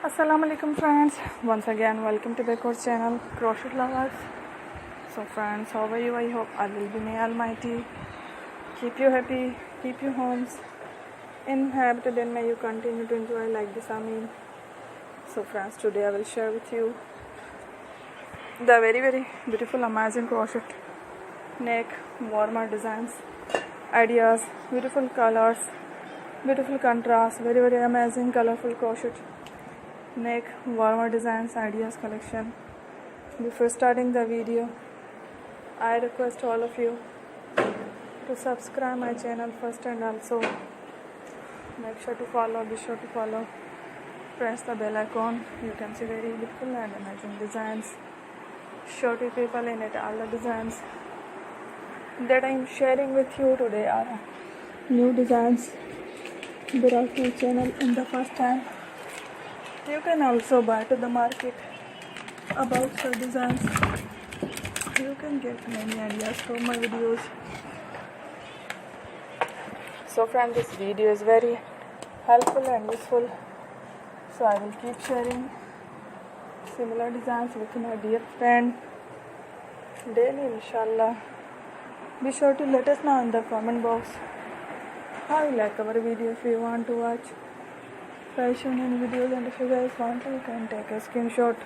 Assalamualaikum friends, once again welcome to the course channel Crochet Lovers. So friends, how are you? I hope Allah will be may Almighty keep you happy, keep you homes inhabited, and may you continue to enjoy like this. Ameen. So friends, today I will share with you the very beautiful amazing crochet neck warmer designs, ideas, beautiful colors, beautiful contrast, very amazing colorful crochet neck warmer designs ideas collection. Before starting the video, I request all of you to subscribe my channel first, and also make sure to follow, be sure to follow, press the bell icon. You can see very beautiful and amazing designs, shorty people in it. All the designs that I am sharing with you today are new designs brought to my channel in the first time. You can also buy to the market about such designs. You can get many ideas from my videos. So friends, this video is very helpful and useful, so I will keep sharing similar designs with my dear friend daily, inshallah. Be sure to let us know in the comment box how you like our video. If you want to watch fashion and videos, and if you guys want to, you can take a screenshot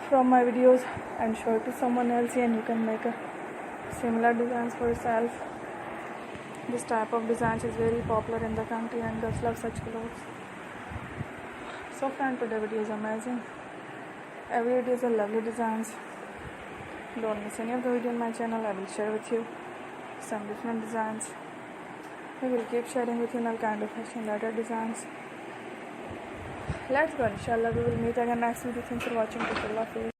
from my videos and show it to someone else, and you can make a similar designs for yourself. This type of designs is very popular in the country, and girls love such clothes. So friend, today video is amazing. Every video is a lovely designs. Don't miss any of the video on my channel. I will share with you some different designs. We will keep sharing with you all kind of fashion related designs. Let's go, inshallah. We will meet again next video. Thanks for watching. People love you.